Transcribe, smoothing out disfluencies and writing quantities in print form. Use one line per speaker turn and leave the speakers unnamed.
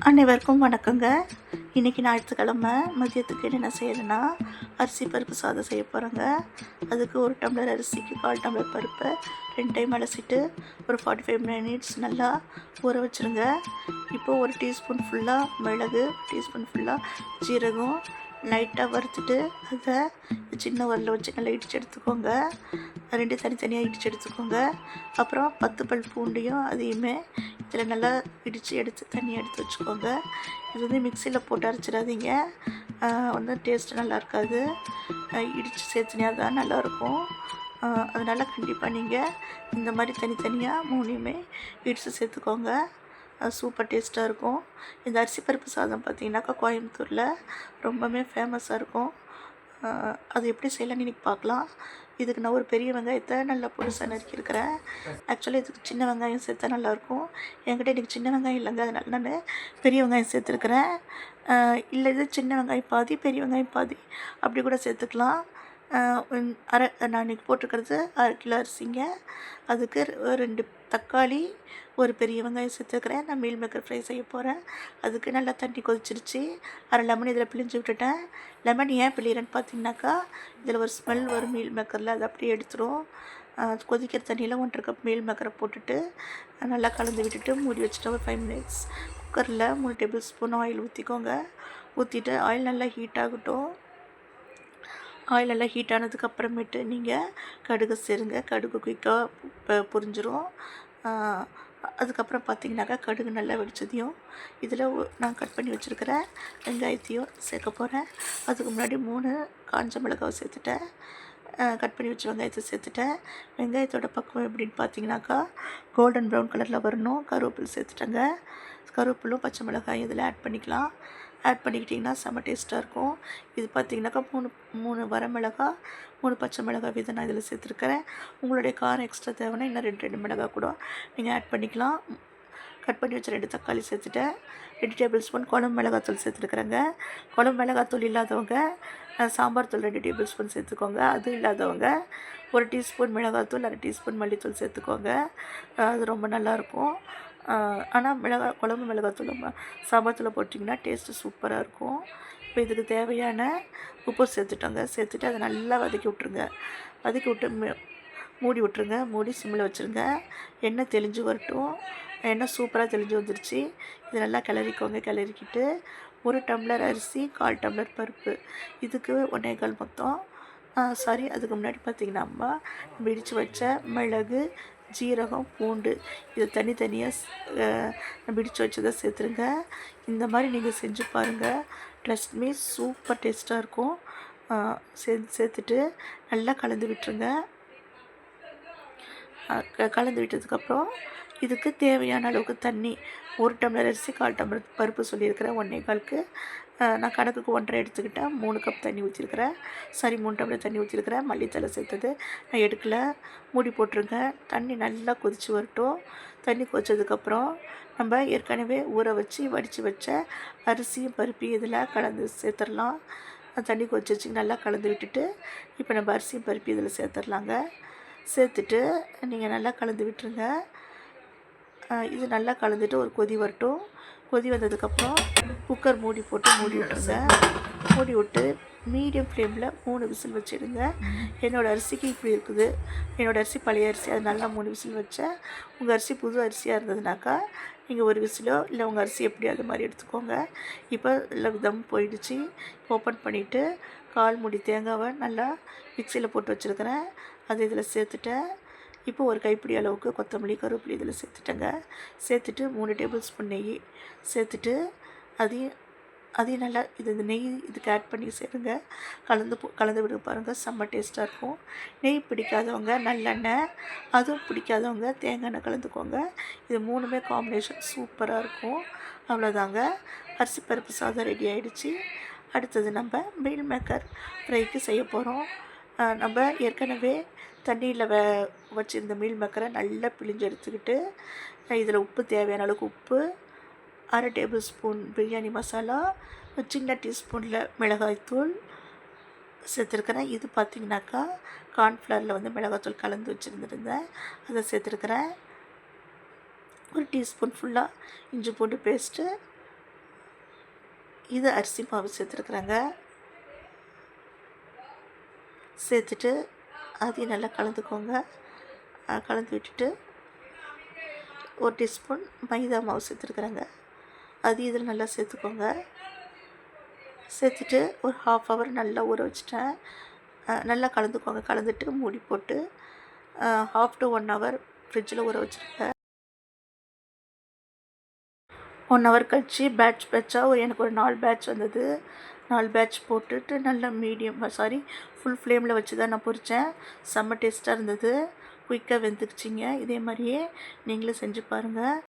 அனைவருக்கும் வணக்கங்க. இன்றைக்கி ஞாயிற்றுக்கிழமை மதியத்துக்கு என்ன செய்யறேன்னா, அரிசி பருப்பு சாதம் செய்ய போகிறேங்க. அதுக்கு 1 டம்ளர் அரிசிக்கு 1/4 டம்ளர் பருப்பை 2 டைம் அலசிட்டு ஒரு 45 மினிட்ஸ் நல்லா ஊற வச்சுருங்க. இப்போது 1 டீஸ்பூன் ஃபுல்லாக மிளகு, டீஸ்பூன் ஃபுல்லாக ஜீரகம் லைட்டாக வறுத்துட்டு அதை சின்ன உரலில் வச்சு நல்லா இடித்து எடுத்துக்கோங்க. 2 தனித்தனியாக இடித்து எடுத்துக்கோங்க. அப்புறம் 10 பல் பூண்டையும் அதையுமே இதில் நல்லா இடித்து எடுத்து தனியாக எடுத்து வச்சுக்கோங்க. இது வந்து மிக்சியில் போட்டு அரைச்சிடாதீங்க, வந்து டேஸ்ட்டு நல்லா இருக்காது. இடித்து சேர்த்துனியா தான் நல்லாயிருக்கும். அதனால் கண்டிப்பாக நீங்கள் இந்த மாதிரி தனித்தனியாக 3யுமே இடித்து சேர்த்துக்கோங்க. சூப்பர் டேஸ்ட்டாக இருக்கும். இந்த அரிசி பருப்பு சாதம் பார்த்திங்கனாக்கா கோயம்புத்தூரில் ரொம்பவே ஃபேமஸாக இருக்கும். அது எப்படி செய்யலான்னு இன்றைக்கி பார்க்கலாம். இதுக்கு நான் ஒரு பெரிய வெங்காயத்தை நல்லா பொடிசாக நறுக்கியிருக்கிறேன். ஆக்சுவலாக இதுக்கு சின்ன வெங்காயம் சேர்த்தா நல்லாயிருக்கும். என்கிட்ட இன்றைக்கி சின்ன வெங்காயம் இல்லைங்க, அதனால நான் பெரிய வெங்காயம் சேர்த்துருக்குறேன். இல்லை இது சின்ன வெங்காயம் பாதி, பெரிய வெங்காயம் பாதி அப்படி கூட சேர்த்துக்கலாம். நான் இன்றைக்கி போட்டிருக்கிறது 1/2 கிலோ அரிசிங்க. அதுக்கு 2 தக்காளி, ஒரு பெரிய வெங்காயம் சேர்த்துக்கிறேன். நான் மீல் மேக்கர் ஃப்ரை செய்ய போகிறேன். அதுக்கு நல்லா தண்ணி கொதிச்சிருச்சு. 1/2 லெமன் இதில் பிழிஞ்சு விட்டுட்டேன். லெமன் ஏன் பிழிகிறேன்னு பார்த்தீங்கன்னாக்கா, இதில் ஒரு ஸ்மெல் வரும் மீல் மேக்கரில், அது அப்படியே எடுத்துரும். கொதிக்கிற தண்ணியில் 1/2 கப் மீல் மேக்கரை போட்டுட்டு நல்லா கலந்து விட்டுட்டு மூடி வச்சுட்டு ஒரு 5 மினிட்ஸ் குக்கரில் 3 டேபிள் ஸ்பூன் ஆயில் ஊற்றிக்கோங்க. ஊற்றிட்டு ஆயில் நல்லா ஹீட் ஆகட்டும். ஆயில் நல்லா ஹீட் ஆனதுக்கப்புறமேட்டு நீங்கள் கடுகு சேருங்க. கடுகு குயிக்காக பொரிஞ்சிரும். அதுக்கப்புறம் பார்த்திங்கனாக்கா கடுகு நல்லா வெடிச்சதையும் இதில் நான் கட் பண்ணி வச்சுருக்கிற வெங்காயத்தையும் சேர்க்க போகிறேன். அதுக்கு முன்னாடி 3 காஞ்ச மிளகாவை சேர்த்துட்டேன். கட் பண்ணி வச்ச வெங்காயத்தை சேர்த்துட்டேன். வெங்காயத்தோட பக்குவம் எப்படின்னு பார்த்தீங்கன்னாக்கா, கோல்டன் ப்ரௌன் கலரில் வரணும். கருவேப்பிலை சேர்த்துட்டேங்க. கருவேப்பிலும் பச்சை மிளகாயும் இதில் ஆட் பண்ணிக்கலாம். ஆட் பண்ணிக்கிட்டிங்கன்னா செம்ம டேஸ்ட்டாக இருக்கும். இது பார்த்திங்கனாக்கா 3 வரமிளகா, 3 பச்சை மிளகாய் விதை நான் இதில் சேர்த்துருக்கிறேன். உங்களுடைய காரம் எக்ஸ்ட்ரா தேவைன்னா இன்னும் 2 மிளகாய் கூட நீங்கள் ஆட் பண்ணிக்கலாம். கட் பண்ணி வச்ச 2 தக்காளி சேர்த்துட்டேன். 2 டேபிள் ஸ்பூன் குழம்பு மிளகாத்தூள் சேர்த்துருக்குறேங்க. குழம்பு மிளகாத்தூள் இல்லாதவங்க சாம்பார் தூள் 2 டேபிள் ஸ்பூன் சேர்த்துக்கோங்க. அது இல்லாதவங்க 1 டீஸ்பூன் மிளகாத்தூள், 1/2 டீஸ்பூன் மல்லித்தூள் சேர்த்துக்கோங்க. அது ரொம்ப நல்லாயிருக்கும். ஆனால் குழம்பு மிளகாத்தூள் சாம்பார் தூளை போட்டிங்கன்னா டேஸ்ட்டு சூப்பராக இருக்கும். இப்போ இதுக்கு தேவையான உப்பு சேர்த்துட்டோங்க. சேர்த்துட்டு அதை நல்லா வதக்கி விட்ருங்க. வதக்கி விட்டு மூடி விட்ருங்க. மூடி சிம்மில் வச்சுருங்க. எண்ணெய் தெளிஞ்சு வரட்டும். எண்ணெய் சூப்பராக தெளிஞ்சு வந்துருச்சு. இது நல்லா கிளறிக்கோங்க. கிளறிக்கிட்டு 1 டம்ளர் அரிசி, 1/4 டம்ளர் பருப்பு, இதுக்கு 1 1/4 மொத்தம். அதுக்கு முன்னாடி பார்த்திங்கன்னா இடித்து வச்ச மிளகு, ஜீரகம், பூண்டு இதை தனித்தனியாக பிடிச்சு வச்சதை சேர்த்துருங்க. இந்த மாதிரி நீங்கள் செஞ்சு பாருங்கள். ட்ரஸ்ட் மீ, சூப்பர் டேஸ்ட்டாக இருக்கும். சேர்த்துட்டு நல்லா கலந்து விட்டுருங்க. கலந்து விட்டதுக்கப்புறம் இதுக்கு தேவையான அளவுக்கு தண்ணி, 1 டம்ளர் அரிசி 1/4 டம்ளர் பருப்பு சொல்லியிருக்கிறேன். 1 1/4க்கு நான் கணக்குக்கு 1.5 எடுத்துக்கிட்டேன். 3 கப் தண்ணி ஊற்றிருக்கிறேன். 3 டம்ளர் தண்ணி ஊற்றிருக்கிறேன். மல்லித்தலை சேர்த்தது நான் எடுக்கலை. மூடி போட்டுருங்க. தண்ணி நல்லா கொதித்து வரட்டும். தண்ணி கொதிச்சதுக்கப்புறம் நம்ம ஏற்கனவே ஊற வச்சு வடித்து வச்ச அரிசியும் பருப்பையும் இதில் கலந்து சேர்த்துடலாம். தண்ணி கொதிச்சு நல்லா கலந்து விட்டுட்டு இப்போ நம்ம அரிசியும் பருப்பையும் இதில் சேர்த்துடலாங்க. சேர்த்துட்டு நீங்கள் நல்லா கலந்து விட்டுருங்க. இது நல்லா கலந்துட்டு ஒரு கொதி வரட்டும். கொதி வந்ததுக்கப்புறம் குக்கர் மூடி போட்டு மூடி விட்டுருங்க. மூடி விட்டு மீடியம் ஃப்ளேமில் 3 விசில் வச்சுடுங்க. என்னோடய அரிசிக்கு இப்படி இருக்குது. என்னோடய அரிசி பழைய அரிசி, அது நல்லா 3 விசில் வச்சேன். உங்கள் அரிசி புது அரிசியாக இருந்ததுனாக்கா நீங்கள் 1 விசிலோ இல்லை உங்கள் அரிசி எப்படி அது மாதிரி எடுத்துக்கோங்க. இப்போ எல்லாம் தம் போயிடுச்சு. ஓப்பன் பண்ணிவிட்டு 1/4 மூடி தேங்காவை நல்லா மிக்சியில் போட்டு வச்சுருக்கிறேன். அதை இதில் சேர்த்துட்டேன். இப்போ ஒரு கைப்பிடி அளவுக்கு கொத்தமல்லி, கருவேப்பிலை இதில் சேர்த்துட்டேங்க. சேர்த்துட்டு 3 டேபிள் ஸ்பூன் நெய் சேர்த்துட்டு அதையும் நல்லா இந்த நெய் இதுக்கு ஆட் பண்ணி சேருங்க. கலந்து விட பாருங்கள். செம்ம டேஸ்ட்டாக இருக்கும். நெய் பிடிக்காதவங்க நல்லெண்ணெய், அதுவும் பிடிக்காதவங்க தேங்காய் எண்ணெய் கலந்துக்கோங்க. இது 3மே காம்பினேஷன் சூப்பராக இருக்கும். அவ்வளோதாங்க, அரிசி பருப்பு சாதம் ரெடி ஆகிடுச்சு. அடுத்தது நம்ம மீல் மேக்கர் ஃப்ரைக்கு செய்ய போகிறோம். நம்ம ஏற்கனவே தண்ணியில் வச்சுருந்த மீல் மேக்கரை நல்லா பிழிஞ்சு எடுத்துக்கிட்டு இதில் உப்பு தேவையான அளவுக்கு உப்பு, 1/2 டேபிள் ஸ்பூன் பிரியாணி மசாலா, சின்ன டீஸ்பூனில் மிளகாய்த்தூள் சேர்த்துருக்கிறேன். இது பார்த்திங்கனாக்கா கார்ன்ஃப்ளவரில் வந்து மிளகாய்த்தூள் கலந்து வச்சுருந்துருந்தேன், அதை சேர்த்துருக்கிறேன். 1 டீஸ்பூன் ஃபுல்லாக இஞ்சி பூண்டு பேஸ்ட்டு, இது அரிசி மாவு சேர்த்துருக்குறேங்க. சேர்த்துட்டு அதையும் நல்லா கலந்துக்கோங்க. கலந்து விட்டுட்டு ஒரு டீஸ்பூன் மைதா மாவு சேர்த்துருக்குறேங்க. அதையும் இதில் நல்லா சேர்த்துக்கோங்க. சேர்த்துட்டு ஒரு 1/2 ஹவர் நல்லா ஊற வச்சுட்டேன். நல்லா கலந்துக்கோங்க. கலந்துட்டு மூடி போட்டு 1/2 to 1 ஹவர் ஃப்ரிட்ஜில் ஊற வச்சுருங்க. 1 ஹவர் கழிச்சு பேட்சாக எனக்கு ஒரு 4 பேட்ச் வந்தது. 4 பேட்ச் போட்டுட்டு நல்லா ஃபுல் ஃப்ளேமில் வச்சு தான் நான் பொரித்தேன். செம்ம டேஸ்ட்டாக இருந்தது. குயிக்காக வெந்துக்குச்சிங்க. இதே மாதிரியே நீங்களும் செஞ்சு பாருங்கள்.